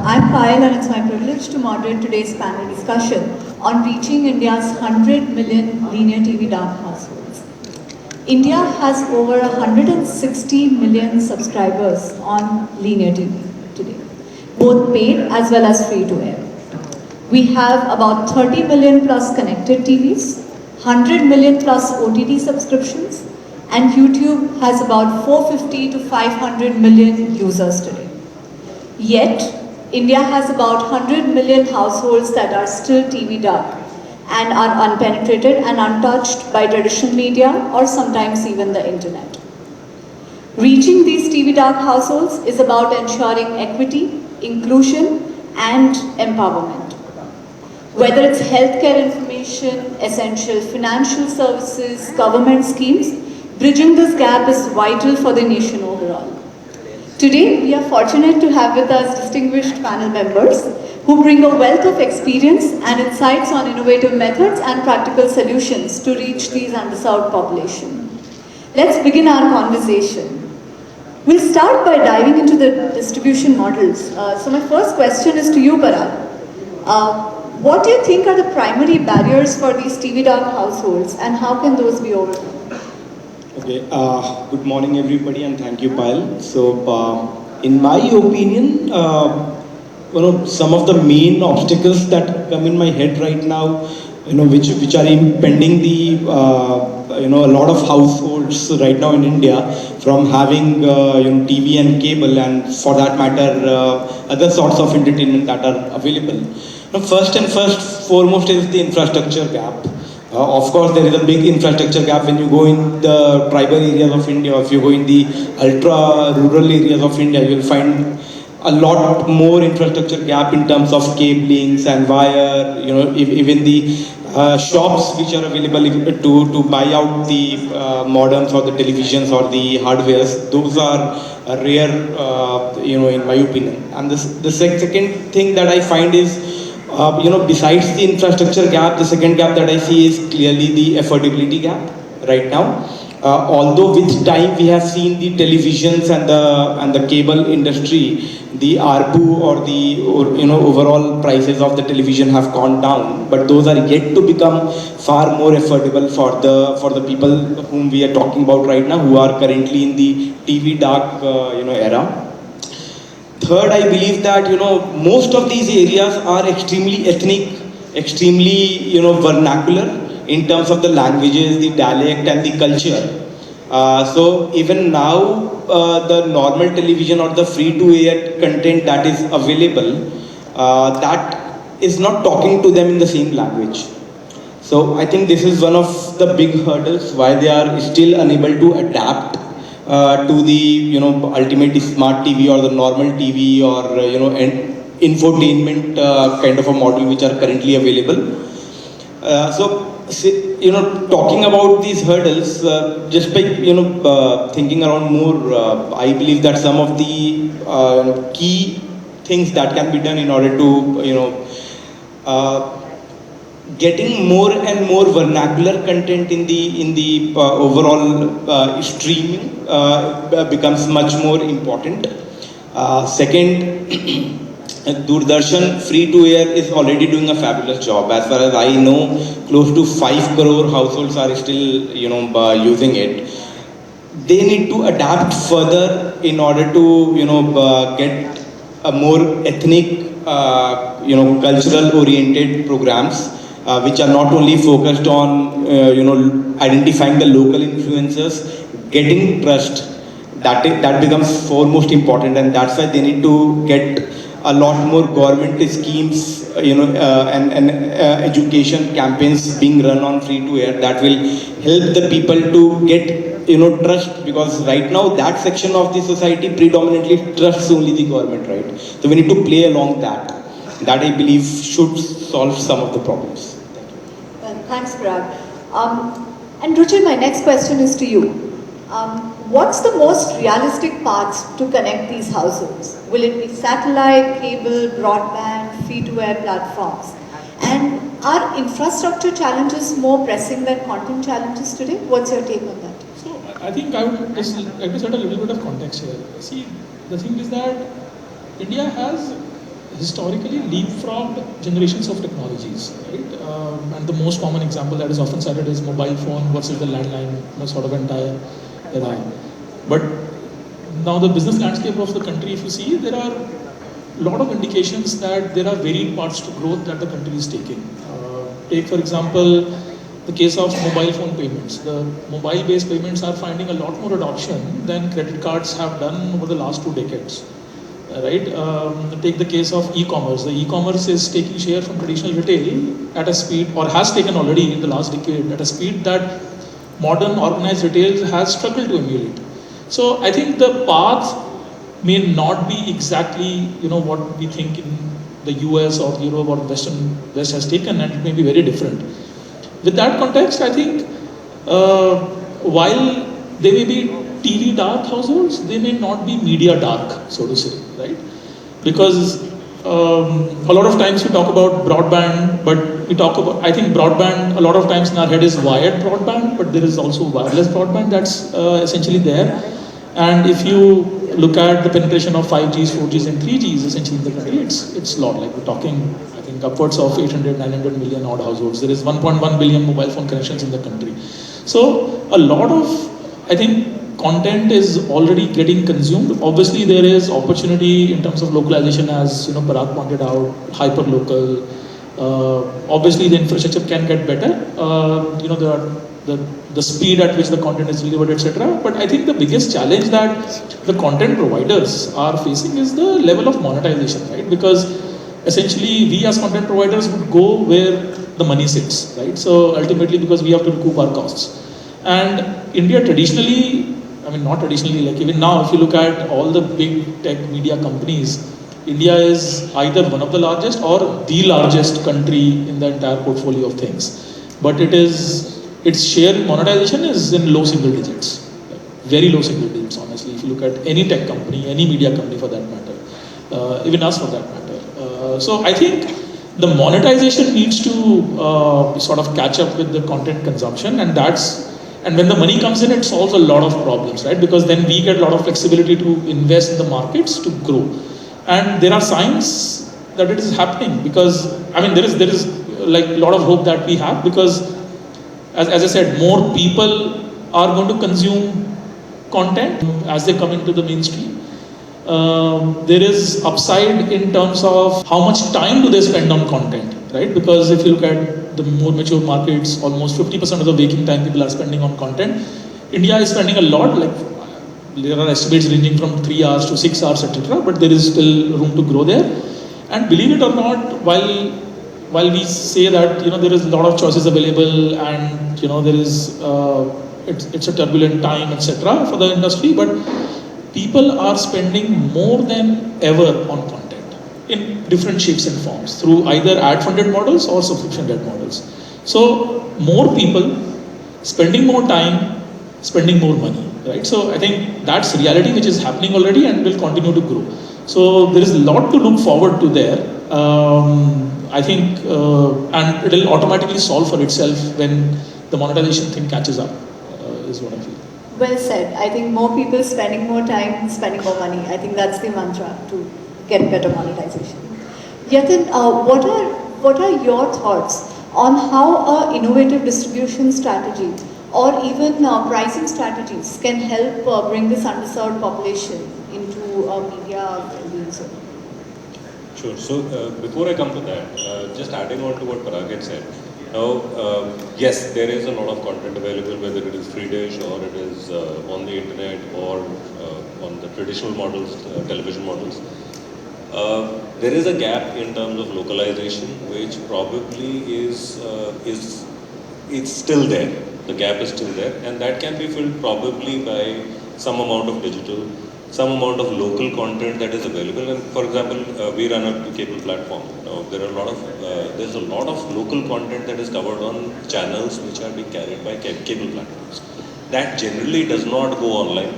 I'm Payal and it's my privilege to moderate today's panel discussion on reaching India's 100 million linear TV dark households. India has over 160 million subscribers on linear TV today, both paid as well as free to air. We have about 30 million plus connected TVs, 100 million plus OTT subscriptions, and YouTube has about 450 to 500 million users today. Yet, India has about 100 million households that are still TV dark and are unpenetrated and untouched by traditional media or sometimes even the internet. Reaching these TV dark households is about ensuring equity, inclusion, and empowerment. Whether it's healthcare information, essential financial services, government schemes, bridging this gap is vital for the nation overall. Today, we are fortunate to have with us distinguished panel members who bring a wealth of experience and insights on innovative methods and practical solutions to reach these underserved population. Let's begin our conversation. We'll start by diving into the distribution models. So my first question is to you, Parag. What do you think are the primary barriers for these TV dark households and how can those be overcome? Okay, good morning everybody and thank you Payal. So, in my opinion, some of the main obstacles that come in my head right now, which are impeding the, a lot of households right now in India from having, TV and cable and for that matter, other sorts of entertainment that are available. First and foremost is the infrastructure gap. Of course, there is a big infrastructure gap when you go in the tribal areas of India, or if you go in the ultra-rural areas of India, you will find a lot more infrastructure gap in terms of cablings and wire, even the shops which are available to buy out the modems or the televisions or the hardwares, those are rare, in my opinion. And the second thing that I find is, besides the infrastructure gap, the second gap that I see is clearly the affordability gap right now. Although with time we have seen the televisions and the cable industry, the ARPU or the overall prices of the television have gone down, but those are yet to become far more affordable for the people whom we are talking about right now, who are currently in the TV dark era. Third, I believe that most of these areas are extremely ethnic, extremely vernacular in terms of the languages, the dialect, and the culture. So even now, the normal television or the free-to-air content that is available, that is not talking to them in the same language. So I think this is one of the big hurdles why they are still unable to adapt to the ultimate smart TV or the normal TV or infotainment kind of a model which are currently available. Talking about these hurdles, just by thinking around more, I believe that some of the key things that can be done in order to getting more and more vernacular content in the overall streaming becomes much more important. Second, Doordarshan free-to-air is already doing a fabulous job. As far as I know, close to 5 crore households are still using it. They need to adapt further in order to get a more ethnic, cultural-oriented programs. Which are not only focused on identifying the local influencers, getting trust. That becomes foremost important, and that's why they need to get a lot more government schemes, and education campaigns being run on free-to-air that will help the people to get trust, because right now that section of the society predominantly trusts only the government, right? So we need to play along that I believe should solve some of the problems. Thanks, Parag. And Ruchir, my next question is to you. What's the most realistic path to connect these households? Will it be satellite, cable, broadband, free-to-air platforms? And are infrastructure challenges more pressing than content challenges today? What's your take on that? So, I think I would just like to set a little bit of context here. See, the thing is that India has historically leapfrogged generations of technologies, right? And the most common example that is often cited is mobile phone versus the landline, sort of entire era. But now the business landscape of the country, if you see, there are a lot of indications that there are varied paths to growth that the country is taking. Take, for example, the case of mobile phone payments. The mobile-based payments are finding a lot more adoption than credit cards have done over the last 2 decades. Right? Take the case of e-commerce. The e-commerce is taking share from traditional retail at a speed, or has taken already in the last decade, at a speed that modern organized retail has struggled to emulate. So I think the path may not be exactly what we think in the US or Europe or West has taken, and it may be very different. With that context, I think while they may be TV dark households, they may not be media dark, so to say, right? Because a lot of times we talk about broadband, but we talk about, I think broadband, a lot of times in our head is wired broadband, but there is also wireless broadband that's essentially there. And if you look at the penetration of 5Gs, 4Gs and 3Gs essentially in the country, it's a lot. Like we're talking, I think, upwards of 800, 900 million odd households. There is 1.1 billion mobile phone connections in the country. So a lot of, I think, content is already getting consumed. Obviously, there is opportunity in terms of localization, as Parag pointed out, hyper local. Obviously, the infrastructure can get better. The speed at which the content is delivered, etc. But I think the biggest challenge that the content providers are facing is the level of monetization, right? Because essentially, we as content providers would go where the money sits, right? So ultimately, because we have to recoup our costs. And India traditionally, I mean, not traditionally, like even now, if you look at all the big tech media companies, India is either one of the largest or the largest country in the entire portfolio of things. But its share in monetization is in low single digits, very low single digits, honestly. If you look at any tech company, any media company for that matter, even us for that matter. So I think the monetization needs to sort of catch up with the content consumption, and when the money comes in, it solves a lot of problems, right? Because then we get a lot of flexibility to invest in the markets to grow. And there are signs that it is happening, because, I mean, there is like a lot of hope that we have, because as I said, more people are going to consume content as they come into the mainstream. There is upside in terms of how much time do they spend on content, right? Because if you look at the more mature markets, almost 50% of the waking time people are spending on content. India is spending a lot, like there are estimates ranging from 3 hours to 6 hours, etc. But there is still room to grow there. And believe it or not, while we say that there is a lot of choices available, and there is it's a turbulent time, etc. for the industry, but people are spending more than ever on content in different shapes and forms through either ad-funded models or subscription-led models. So more people spending more time, spending more money, right? So I think that's reality which is happening already and will continue to grow. So there is a lot to look forward to there. I think, and it will automatically solve for itself when the monetization thing catches up, is what I feel. Well said. I think more people spending more time, spending more money. I think that's the mantra to get better monetization. Yatin, what are your thoughts on how innovative distribution strategy or even pricing strategies can help bring this underserved population into media consumption? Sure. So before I come to that, just adding on to what Parag had said. Now, yes, there is a lot of content available, whether it is free dish or it is on the internet or on the traditional models, television models. There is a gap in terms of localization, which probably is it's still there. The gap is still there, and that can be filled probably by some amount of digital, some amount of local content that is available. And for example, we run a cable platform. There's a lot of local content that is covered on channels which are being carried by cable platforms. That generally does not go online.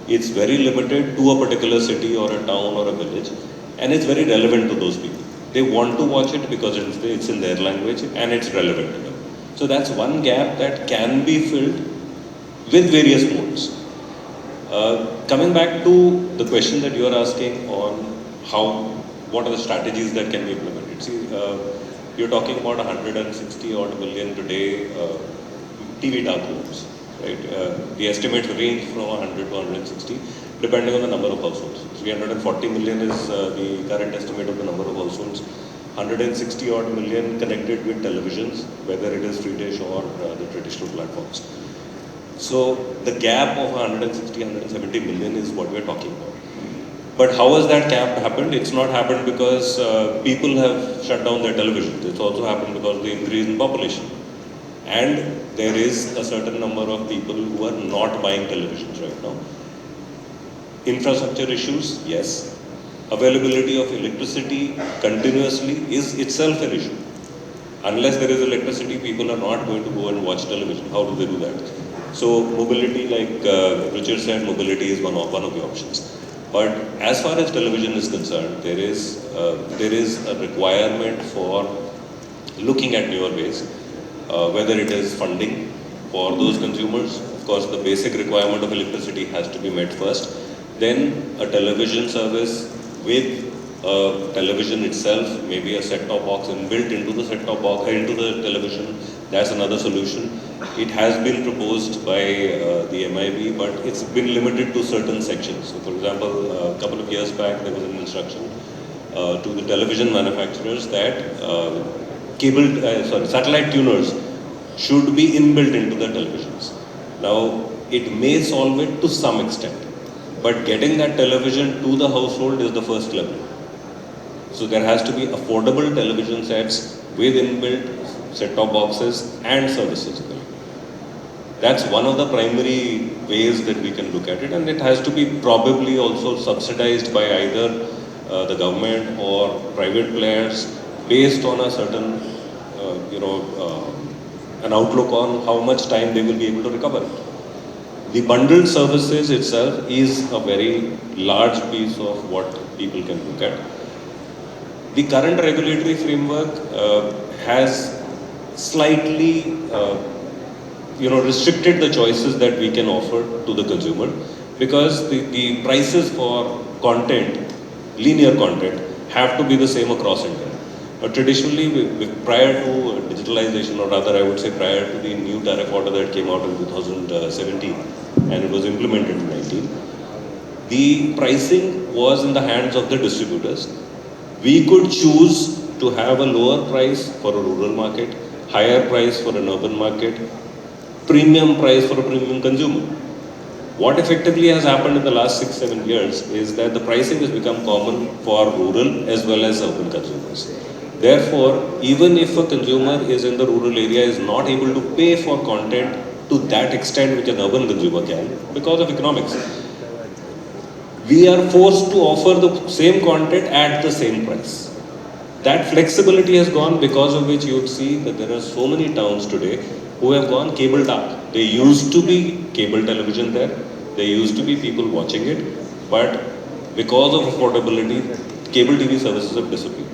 It's very limited to a particular city or a town or a village, and it's very relevant to those people. They want to watch it because it's in their language and it's relevant to them. So that's one gap that can be filled with various modes. Coming back to the question that you are asking on how what are the strategies that can be implemented? See, you're talking about 160 odd million today TV dark rooms, right? The estimates range from 100 to 160, depending on the number of households. 340 million is the current estimate of the number of households. 160 odd million connected with televisions, whether it is free dish or the traditional platforms. So the gap of 160, 170 million is what we're talking about. But how has that gap happened? It's not happened because people have shut down their televisions. It's also happened because of the increase in population. And there is a certain number of people who are not buying televisions right now. Infrastructure issues, yes. Availability of electricity continuously is itself an issue. Unless there is electricity, people are not going to go and watch television. How do they do that? So mobility, like Ruchir said, mobility is one of the options. But as far as television is concerned, there is a requirement for looking at newer ways, whether it is funding for those consumers. Of course, the basic requirement of electricity has to be met first. Then a television service with television itself, maybe a set-top box inbuilt into the set-top box, into the television. That's another solution. It has been proposed by the MIB, but it's been limited to certain sections. So, for example, a couple of years back, there was an instruction to the television manufacturers that satellite tuners should be inbuilt into the televisions. Now, it may solve it to some extent, but getting that television to the household is the first level. So there has to be affordable television sets with inbuilt set-top boxes and services. That's one of the primary ways that we can look at it, and it has to be probably also subsidized by either the government or private players based on a certain, an outlook on how much time they will be able to recover. The bundled services itself is a very large piece of what people can look at. The current regulatory framework has slightly restricted the choices that we can offer to the consumer, because the prices for content, linear content, have to be the same across India. Traditionally, prior to digitalization, or rather I would say prior to the new tariff order that came out in 2017 and it was implemented in 2019, the pricing was in the hands of the distributors. We could choose to have a lower price for a rural market, higher price for an urban market, premium price for a premium consumer. What effectively has happened in the last 6-7 years is that the pricing has become common for rural as well as urban consumers. Therefore, even if a consumer is in the rural area is not able to pay for content to that extent which an urban consumer can because of economics, we are forced to offer the same content at the same price. That flexibility has gone, because of which you would see that there are so many towns today who have gone cable dark. There used to be cable television there, there used to be people watching it, but because of affordability, cable TV services have disappeared.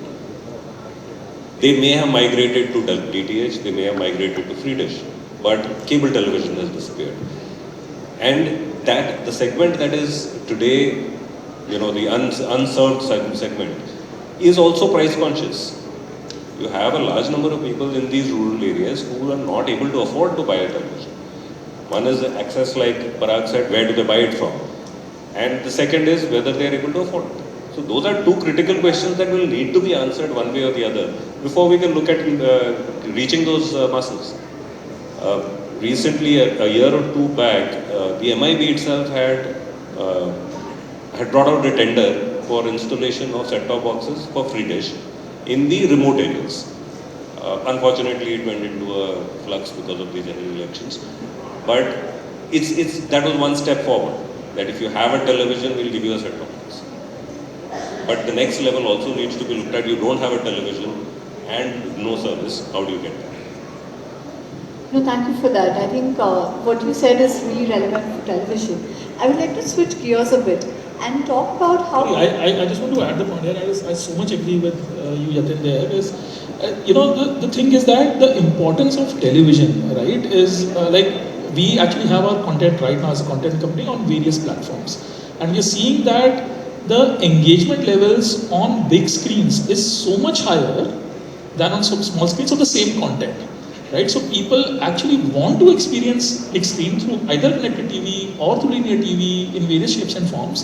They may have migrated to DTH, they may have migrated to free dish, but cable television has disappeared. And that the segment that is today, the unserved segment, is also price conscious. You have a large number of people in these rural areas who are not able to afford to buy a television. One is access, like Parag said, where do they buy it from? And the second is whether they are able to afford it. So those are two critical questions that will need to be answered one way or the other before we can look at reaching those masses. Recently, a year or two back, the MIB itself had brought out a tender for installation of set-top boxes for free dish in the remote areas. Unfortunately, it went into a flux because of the general elections. But that was one step forward, that if you have a television, we'll give you a set-top box. But the next level also needs to be looked at. You don't have a television and no service. How do you get that? No, thank you for that. I think what you said is really relevant for television. I would like to switch gears a bit and talk about how... I just want to add the point here. I so much agree with you, Yatin, there. Is, the thing is that the importance of television, right, is we actually have our content right now as a content company on various platforms. And we're seeing that the engagement levels on big screens is so much higher than on some small screens of the same content, right? So people actually want to experience big screen through either connected TV or through linear TV in various shapes and forms.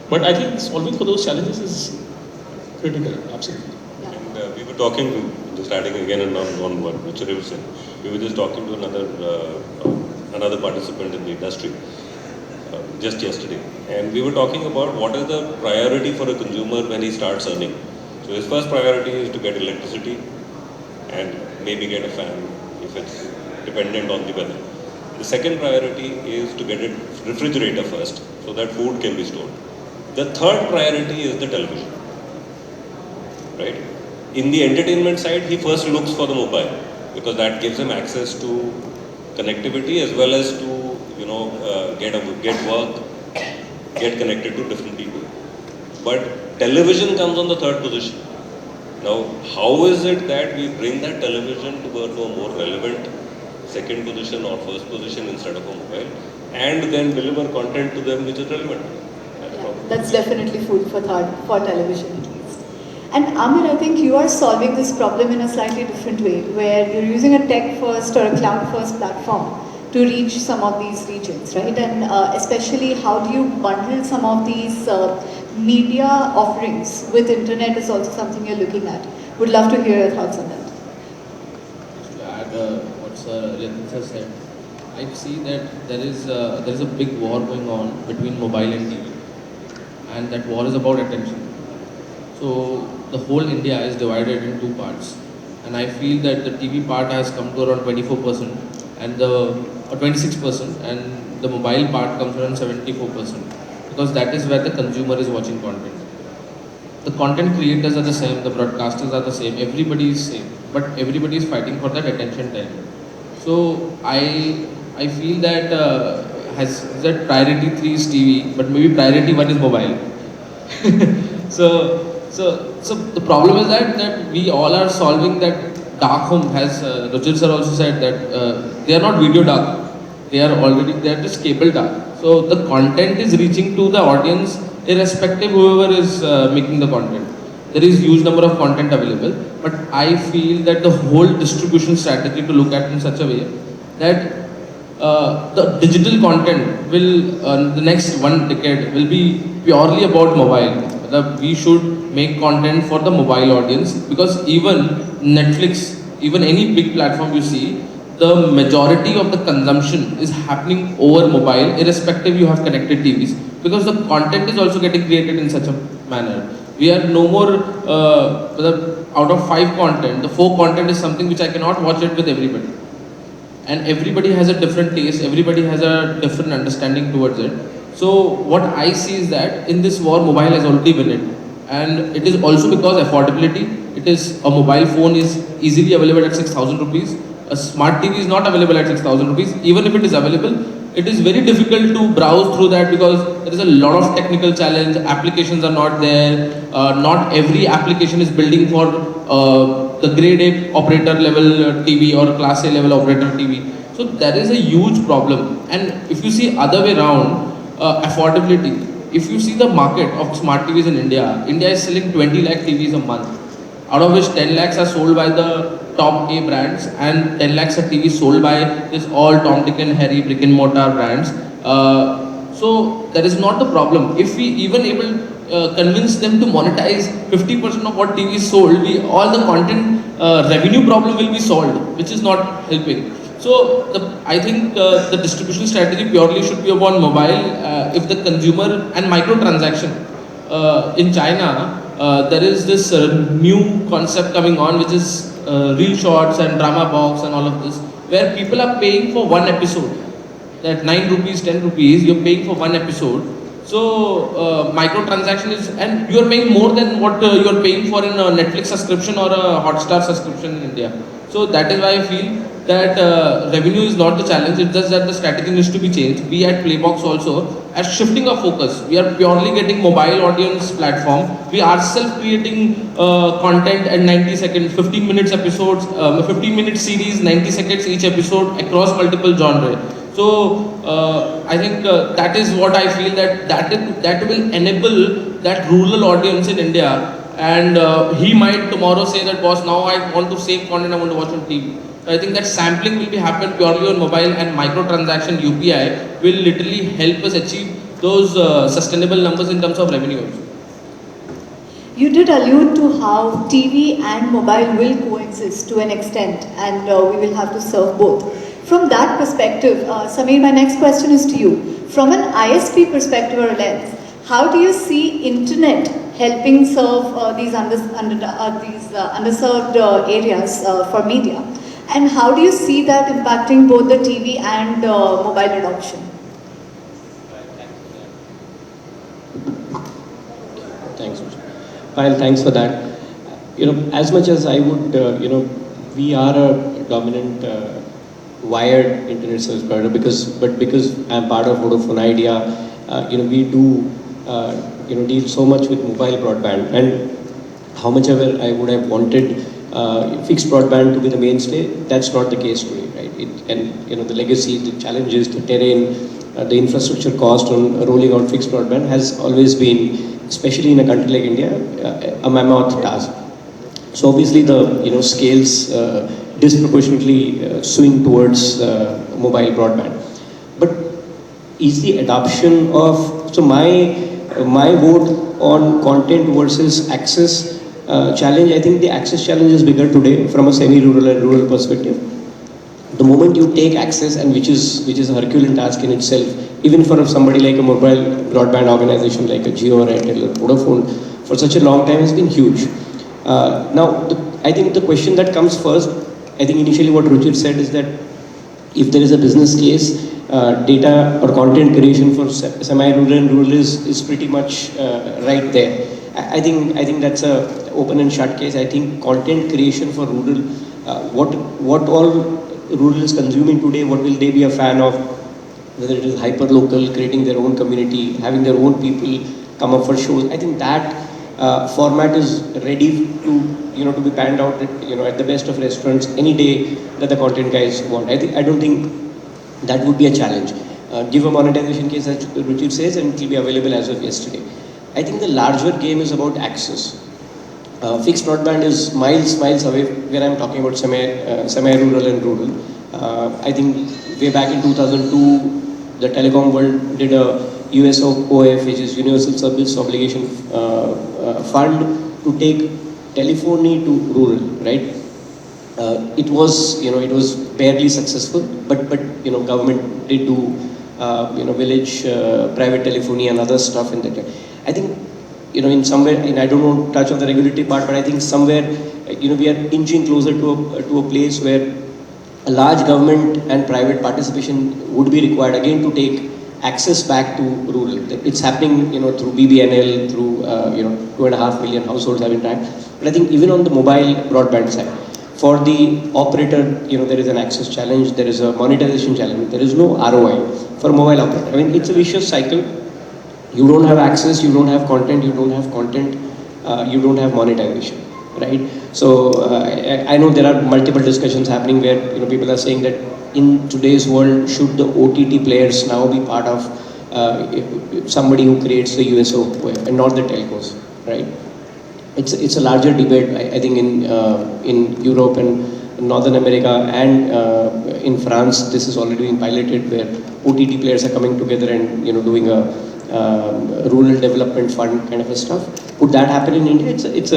But I think solving for those challenges is critical, absolutely. And we were talking, just adding again on what Ruchir was saying, we were just talking to another participant in the industry just yesterday, and we were talking about what is the priority for a consumer when he starts earning. So his first priority is to get electricity and maybe get a fan if it's dependent on the weather. The second priority is to get a refrigerator first so that food can be stored. The third priority is the television, right? In the entertainment side, he first looks for the mobile because that gives him access to connectivity as well as to get work, get connected to different people. But television comes on the third position. Now, how is it that we bring that television to a more relevant second position or first position instead of a mobile, and then deliver content to them which is relevant? That's definitely food for thought for television at least. And Aamir, I think you are solving this problem in a slightly different way, where you're using a tech-first or a cloud-first platform to reach some of these regions, right? And especially, how do you bundle some of these media offerings with internet is also something you're looking at. Would love to hear your thoughts on that. Just to add what Sir Yatin said, I see that there is a big war going on between mobile and TV, and that war is about attention. So the whole India is divided in two parts, and I feel that the TV part has come to around 24% and or 26%, and the mobile part comes around 74%, because that is where the consumer is watching content. The content creators are the same, the broadcasters are the same, everybody is same, but everybody is fighting for that attention time. So I feel that has that priority 3 is TV, but maybe priority 1 is mobile. So the problem is that we all are solving that dark home. Has Ruchir sir also said that they are not video dark, they are just cable dark. So the content is reaching to the audience irrespective whoever is making the content. There is huge number of content available, but I feel that the whole distribution strategy to look at in such a way that the digital content will the next 1 decade will be purely about mobile. We should make content for the mobile audience, because even Netflix, even any big platform you see, the majority of the consumption is happening over mobile, irrespective you have connected TVs, because the content is also getting created in such a manner. We are no more out of 5 content, the 4 content is something which I cannot watch it with everybody. And everybody has a different taste, everybody has a different understanding towards it. So what I see is that in this war, mobile has already won it. And it is also because affordability. It is, a mobile phone is easily available at 6,000 rupees. A smart TV is not available at 6,000 rupees. Even if it is available, it is very difficult to browse through that, because there is a lot of technical challenge. Applications are not there. Not every application is building for the grade A operator level TV or class A level operator TV. So there is a huge problem. And if you see other way around, affordability. If you see the market of smart TVs in India, India is selling 20 lakh TVs a month, out of which 10 lakhs are sold by the top A brands, and 10 lakhs are TVs sold by this all Tom, Dick and Harry brick and mortar brands. So that is not the problem. If we even convince them to monetize 50% of what TV is sold, all the content revenue problem will be solved, which is not helping. So I think the distribution strategy purely should be upon mobile. If the consumer and microtransaction in China, there is this new concept coming on, which is reel shorts and drama box and all of this, where people are paying for 1 episode. That 9 rupees, 10 rupees, you're paying for 1 episode. So microtransaction is, and you're paying more than what you're paying for in a Netflix subscription or a Hotstar subscription in India. So that is why I feel that revenue is not the challenge. It's just that the strategy needs to be changed. We at Playbox also are shifting our focus. We are purely getting mobile audience platform. We ourselves creating content at 90 seconds, 15 minutes episodes, 15-minute series, 90 seconds each episode across multiple genres. So I think that is what I feel that will enable that rural audience in India, and he might tomorrow say that, boss, now I want the same content I want to watch on TV. So I think that sampling will be happen purely on mobile, and microtransaction UPI will literally help us achieve those sustainable numbers in terms of revenue. You did allude to how TV and mobile will coexist to an extent, and we will have to serve both. From that perspective, Sameer, my next question is to you. From an ISP perspective or lens, how do you see internet helping serve these underserved areas for media? And how do you see that impacting both the TV and mobile adoption? Thanks, Payal, thanks for that. As much as I would, we are a dominant wired internet service provider because I'm part of Vodafone Idea, we do, deal so much with mobile broadband, and how much ever I would have wanted fixed broadband to be the mainstay, that's not the case today, right? The legacy, the challenges, the terrain, the infrastructure cost on rolling out fixed broadband has always been, especially in a country like India, a mammoth task. So obviously the scales disproportionately swing towards mobile broadband. But is the adoption of, so my vote on content versus access challenge, I think the access challenge is bigger today from a semi-rural and rural perspective. The moment you take access, and which is a Herculean task in itself, even for somebody like a mobile broadband organization like a Jio or Airtel or Vodafone, for such a long time has been huge. Now, I think the question that comes first, I think initially what Ruchir said is that if there is a business case, data or content creation for semi-rural and rural is pretty much right there. I think that's a open and shut case. I think content creation for rural, what all rural is consuming today, what will they be a fan of, whether it is hyper-local, creating their own community, having their own people come up for shows. I think that format is ready to be panned out at the best of restaurants any day that the content guys want. I don't think that would be a challenge. Give a monetization case, as Ruchir says, and it will be available as of yesterday. I think the larger game is about access. Fixed broadband is miles away, where I'm talking about semi-rural and rural. I think way back in 2002, the telecom world did a USOF, which is Universal Service Obligation Fund, to take telephony to rural, right? It was barely successful, but government did do village private telephony and other stuff in that. I think in somewhere, and I don't want to touch on the regulatory part, but I think somewhere we are inching closer to a place where a large government and private participation would be required again to take access back to rural. It's happening through BBNL, through 2.5 million households have been tracked. But I think even on the mobile broadband side, for the operator, there is an access challenge, there is a monetization challenge, there is no ROI for mobile operator. I mean, it's a vicious cycle. You don't have access, you don't have content, you don't have monetization, right? So I know there are multiple discussions happening where people are saying that in today's world, should the OTT players now be part of somebody who creates the USO and not the telcos, right? It's a larger debate, I think, in Europe and Northern America and in France. This is already being piloted, where OTT players are coming together and doing a rural development fund kind of a stuff. Would that happen in India? It's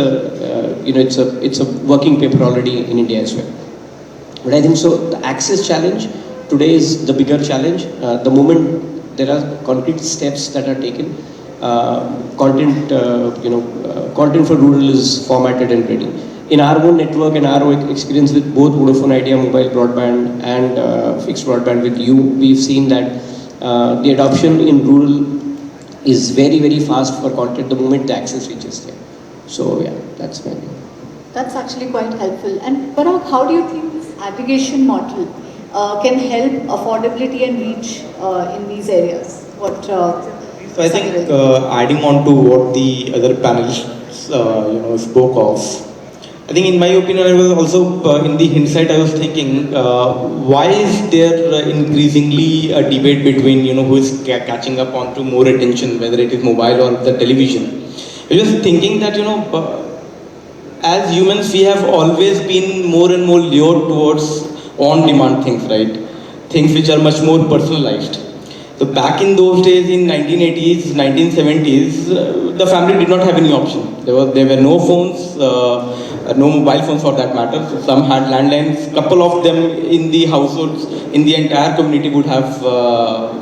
a working paper already in India as well. But I think so. The access challenge today is the bigger challenge. The moment there are concrete steps that are taken, content for rural is formatted and ready. In our own network and our own experience with both Vodafone Idea mobile broadband and fixed broadband with you, we've seen that the adoption in rural is very, very fast for content the moment the access reaches there. So yeah, that's my view. That's actually quite helpful. And Parag, how do you think this aggregation model can help affordability and reach in these areas? So I think adding on to what the other panelists spoke of, I think in my opinion, I was also in the hindsight, I was thinking, why is there increasingly a debate between, who is catching up onto more attention, whether it is mobile or the television. I was just thinking that, as humans, we have always been more and more lured towards on-demand things, right? Things which are much more personalized. So back in those days, in 1980s, 1970s, the family did not have any option. There were no phones, no mobile phones for that matter. So some had landlines. Couple of them in the households, in the entire community would have,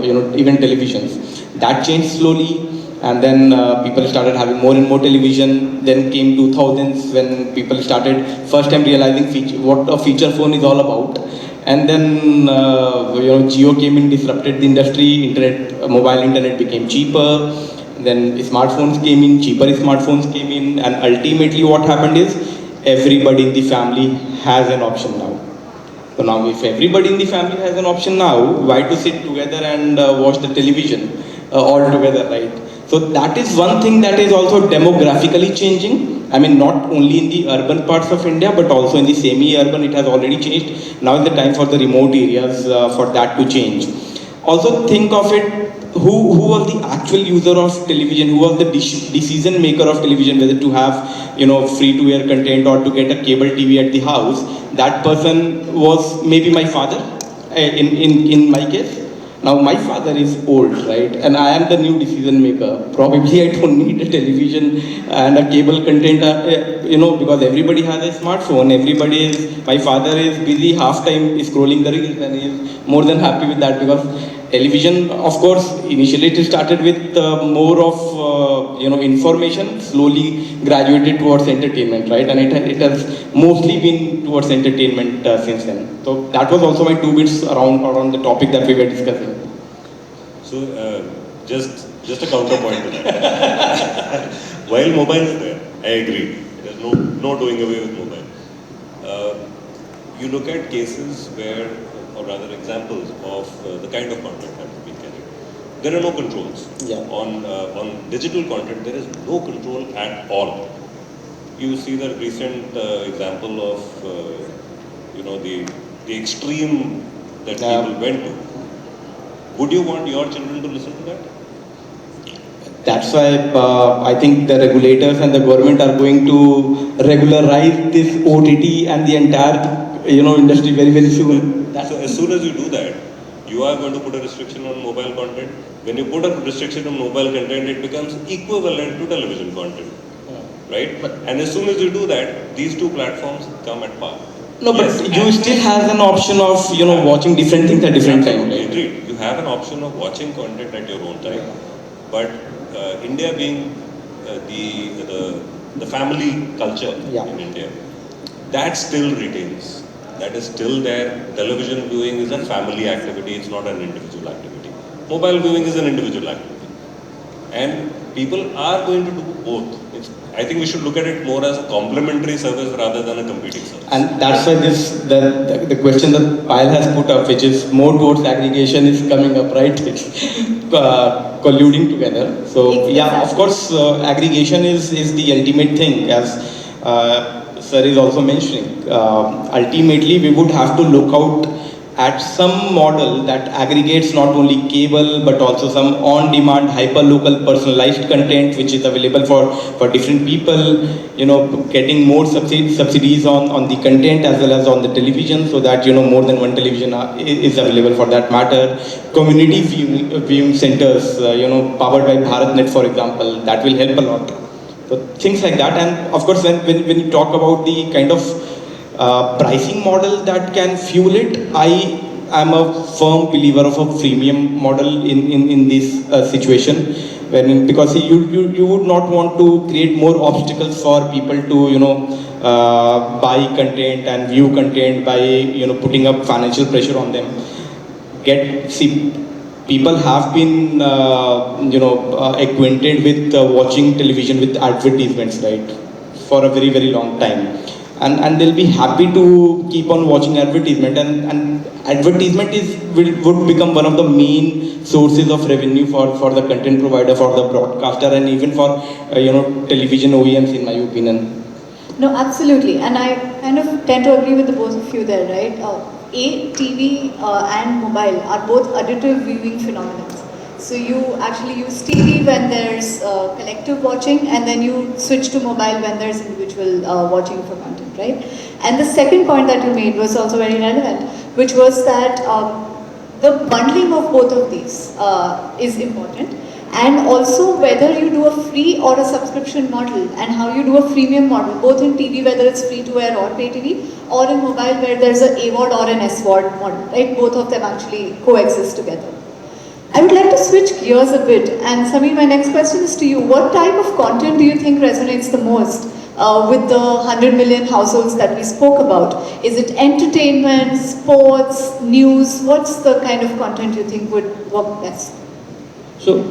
even televisions. That changed slowly. And then people started having more and more television. Then came 2000s when people started first time realizing what a feature phone is all about. And then Jio came in, disrupted the industry. Mobile internet became cheaper. Then smartphones came in, cheaper smartphones came in, and ultimately what happened is everybody in the family has an option now. So now, if everybody in the family has an option now, why to sit together and watch the television all together, right? So that is one thing that is also demographically changing. I mean, not only in the urban parts of India, but also in the semi-urban, it has already changed. Now is the time for the remote areas for that to change. Also think of it, who was the actual user of television, who was the decision maker of television, whether to have, free-to-air content or to get a cable TV at the house. That person was maybe my father, in my case. Now my father is old, right? And I am the new decision maker. Probably I don't need a television and a cable content, because everybody has a smartphone. My father is busy half time scrolling the reels and he is more than happy with that, because television, of course, initially it started with more of, information, slowly graduated towards entertainment, right? And it has mostly been towards entertainment since then. So that was also my 2 bits around the topic that we were discussing. So, just a counterpoint to that. While mobile is there, I agree. There's no doing away with mobile. You look at cases where, or rather examples of the kind of content that is being carried. There are no controls. Yeah. On digital content, there is no control at all. You see the recent example of, the extreme that people went to. Would you want your children to listen to that? That's why I think the regulators and the government are going to regularize this OTT and the entire, industry very, very soon. So as soon as you do that, you are going to put a restriction on mobile content. When you put a restriction on mobile content, it becomes equivalent to television content, right? And as soon as you do that, these two platforms come at par. No, yes, but you still have an option of, watching different things at different times. Right? Agreed. You have an option of watching content at your own time. But India being the family culture in India, that still retains. That is still there. Television viewing is a family activity, it's not an individual activity. Mobile viewing is an individual activity. And people are going to do both. I think we should look at it more as a complementary service rather than a competing service. And that's why the question that Payal has put up, which is more towards aggregation, is coming up, right? It's colluding together. So yeah, of course, aggregation is the ultimate thing, as Sir is also mentioning. Ultimately, we would have to look out at some model that aggregates not only cable but also some on-demand, hyper-local, personalized content which is available for different people, getting more subsidies on the content as well as on the television, so that, more than one television is available for that matter. Community viewing centers, powered by BharatNet, for example, that will help a lot. So things like that. And of course, when you talk about the kind of pricing model that can fuel it, I am a firm believer of a freemium model in this situation, because you would not want to create more obstacles for people to buy content and view content by putting up financial pressure on them. People have been acquainted with watching television with advertisements, right, for a very, very long time. And they'll be happy to keep on watching advertisement, and advertisement would become one of the main sources of revenue for the content provider, for the broadcaster, and even for television OEMs, in my opinion. No, absolutely, and I kind of tend to agree with the both of you there, right? TV and mobile are both additive viewing phenomena. So you actually use TV when there's collective watching, and then you switch to mobile when there's individual watching for content, right? And the second point that you made was also very relevant, which was that the bundling of both of these is important. And also whether you do a free or a subscription model, and how you do a freemium model, both in TV, whether it's free to air or pay TV, or in mobile where there's a AVOD or an SVOD model, right? Both of them actually coexist together. I would like to switch gears a bit, and Sameer, my next question is to you. What type of content do you think resonates the most with the 100 million households that we spoke about? Is it entertainment, sports, news? What's the kind of content you think would work best? So,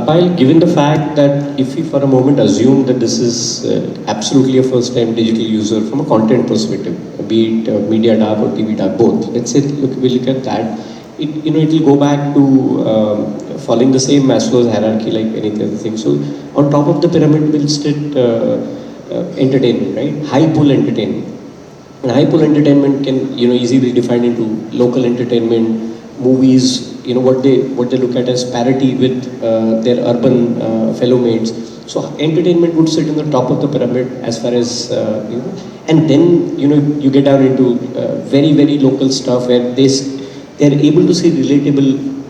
Payal, given the fact that if we for a moment assume that this is absolutely a first-time digital user from a content perspective, be it media dark or TV dark, both. Let's say we look at that. It will go back to following the same Maslow's hierarchy like any other thing. So, on top of the pyramid will sit entertainment, right? High pull entertainment. And high pull entertainment can easily be defined into local entertainment, movies. What they look at as parity with their urban fellow mates. So entertainment would sit in the top of the pyramid as far as and then you get down into very very local stuff where they're able to see relatable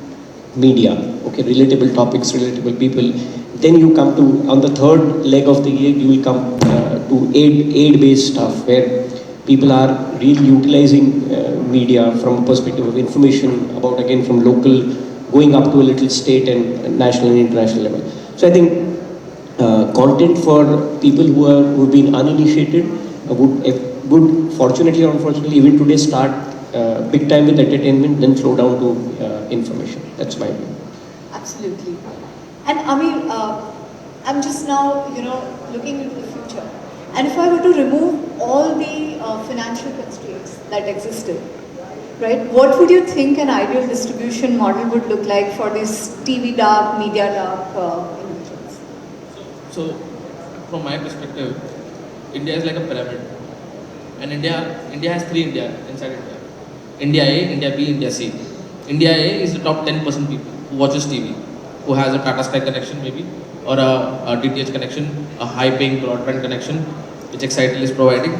media, okay, relatable topics, relatable people. Then you come to on the third leg of the year you will come to aid based stuff where people are really utilizing media from a perspective of information about, again, from local going up to a little state and national and international level. So I think content for people who've been uninitiated would fortunately or unfortunately even today start big time with entertainment, then slow down to information. That's my view. Absolutely. And Aamir, I'm just now looking into the future. And if I were to remove all the financial constraints that existed, right, what would you think an ideal distribution model would look like for these TV dark, media dark individuals? So, from my perspective, India is like a pyramid. And India has three India inside India. India A, India B, India C. India A is the top 10% people who watches TV, who has a Tata Sky connection maybe, or a DTH connection, a high-paying broadband connection, which Excitel is providing.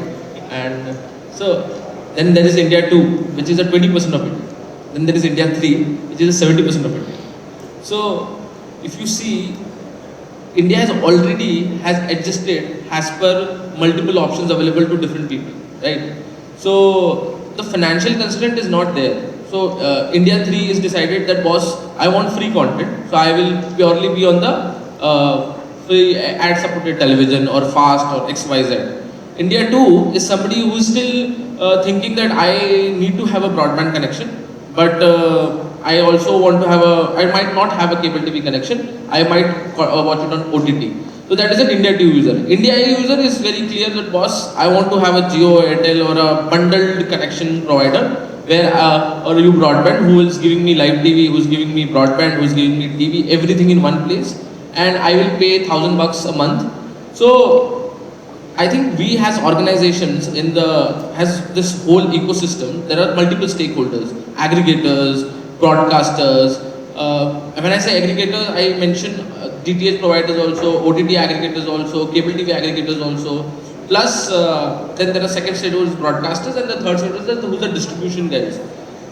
And so, then there is India 2, which is a 20% of India. Then there is India 3, which is a 70% of India. So, if you see, India has adjusted as per multiple options available to different people, right? So, the financial constraint is not there. So, India 3 is decided that, boss, I want free content, so I will purely be on the free ad-supported television or fast or XYZ. India 2 is somebody who is still thinking that I need to have a broadband connection, but I also want to I might not have a cable TV connection, I might watch it on OTT. So that is an India 2 user. India A user is very clear that, boss, I want to have a Jio, Airtel or a bundled connection provider where or you broadband who is giving me live TV, who is giving me broadband, who is giving me TV, everything in one place, and I will pay $1,000 a month. So I think we as organizations has this whole ecosystem. There are multiple stakeholders, aggregators, broadcasters. When I say aggregators, I mention DTH providers also, OTT aggregators also, cable TV aggregators also. Plus, then there are second stakeholders, broadcasters, and the third stakeholders who are the distribution guys.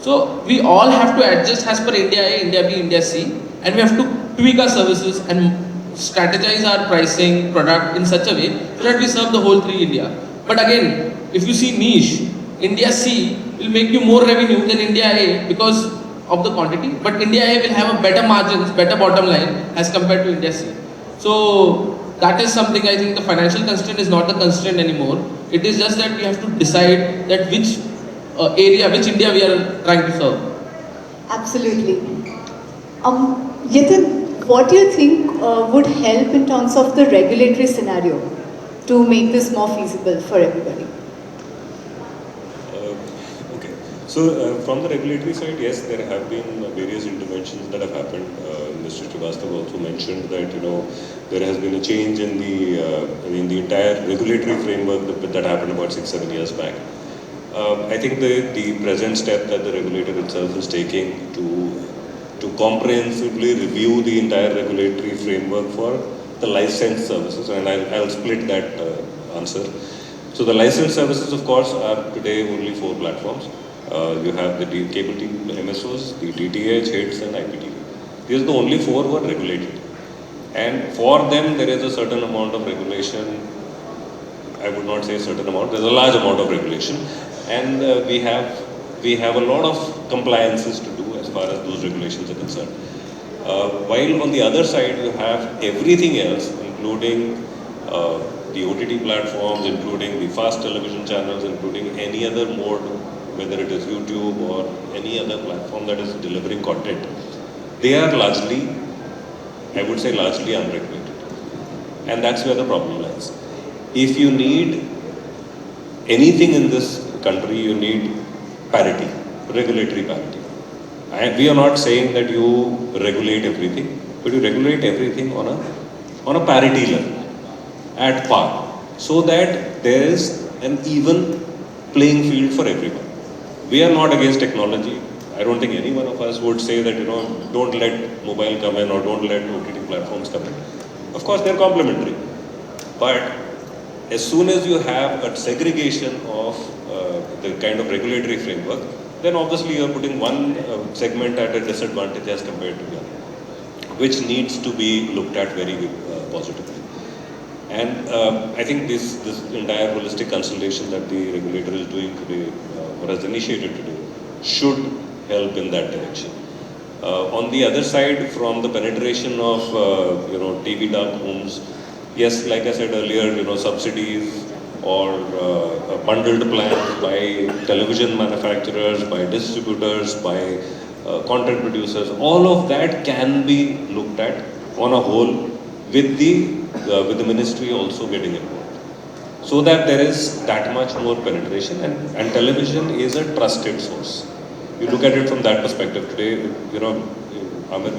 So we all have to adjust as per India A, India B, India C, and we have to tweak our services and strategize our pricing product in such a way so that we serve the whole three India. But again, if you see niche, India C will make you more revenue than India A because of the quantity, but India A will have a better margins, better bottom line as compared to India C. So that is something I think the financial constraint is not the constraint anymore. It is just that we have to decide that which area, which India we are trying to serve. Absolutely. Yatin, what do you think would help in terms of the regulatory scenario to make this more feasible for everybody? Okay. So from the regulatory side, yes, there have been various interventions that have happened. Mr. Srivastava also mentioned that there has been a change in the entire regulatory framework that happened about 6-7 years back. I think the present step that the regulator itself is taking to comprehensively review the entire regulatory framework for the licensed services, and I'll split that answer. So the licensed services, of course, are today only 4 platforms. You have the cable TV MSOs, the DTH, HITS and IPTV. These are the only 4 who are regulated. And for them, there is a certain amount of regulation. I would not say a certain amount, there's a large amount of regulation. And we have a lot of compliances to do as far as those regulations are concerned. While on the other side, you have everything else, including the OTT platforms, including the fast television channels, including any other mode, whether it is YouTube or any other platform that is delivering content. They are largely, I would say largely unregulated. And that's where the problem lies. If you need anything in this country, you need parity, regulatory parity. And we are not saying that you regulate everything, but you regulate everything on a parity level, at par, so that there is an even playing field for everyone. We are not against technology. I don't think any one of us would say that, don't let mobile come in or don't let OTT platforms come in. Of course, they're complementary. But as soon as you have a segregation of the kind of regulatory framework, then obviously you're putting one segment at a disadvantage as compared to the other, which needs to be looked at very positively. And I think this entire holistic consultation that the regulator is doing today, or has initiated today, should help in that direction. On the other side, from the penetration of TV dark homes, yes, like I said earlier, subsidies or bundled plans by television manufacturers, by distributors, by content producers, all of that can be looked at on a whole, with the ministry also getting involved, so that there is that much more penetration, and television is a trusted source. You look at it from that perspective today. Aamir,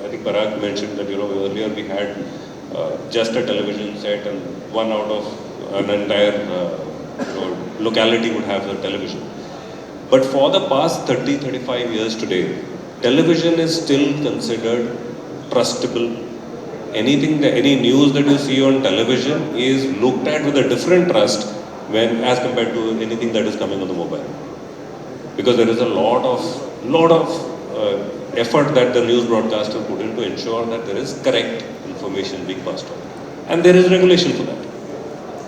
I think Parag mentioned that earlier we had just a television set, and one out of an entire locality would have a television. But for the past 30-35 years today, television is still considered trustable. Any news that you see on television is looked at with a different trust as compared to anything that is coming on the mobile. Because there is a lot of effort that the news broadcaster put in to ensure that there is correct information being passed on. And there is regulation for that.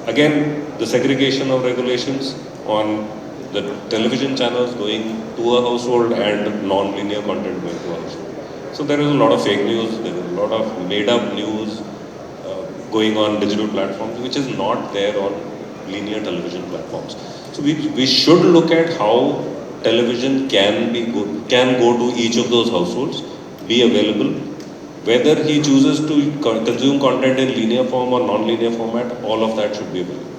Again, the segregation of regulations on the television channels going to a household and non-linear content going to a household. So there is a lot of fake news, there is a lot of made-up news going on digital platforms, which is not there on linear television platforms. So we should look at how television can go to each of those households, be available. Whether he chooses to consume content in linear form or non-linear format, all of that should be available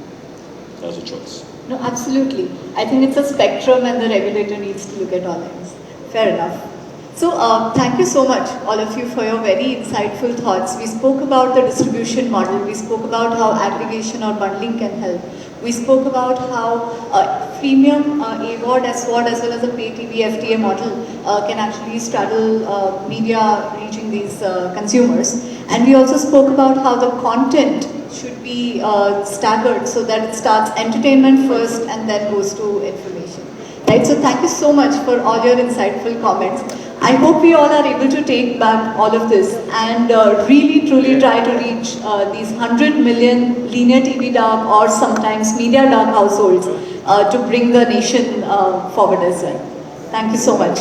as a choice. No, absolutely. I think it's a spectrum and the regulator needs to look at all ends. Fair enough. So thank you so much, all of you, for your very insightful thoughts. We spoke about the distribution model. We spoke about how aggregation or bundling can help. We spoke about how freemium AVOD, SVOD, as well as a pay TV FTA model can actually straddle media reaching these consumers. And we also spoke about how the content should be staggered so that it starts entertainment first and then goes to information. Right? So thank you so much for all your insightful comments. I hope we all are able to take back all of this and really truly try to reach these 100 million linear TV dark or sometimes media dark households to bring the nation forward as well. Thank you so much.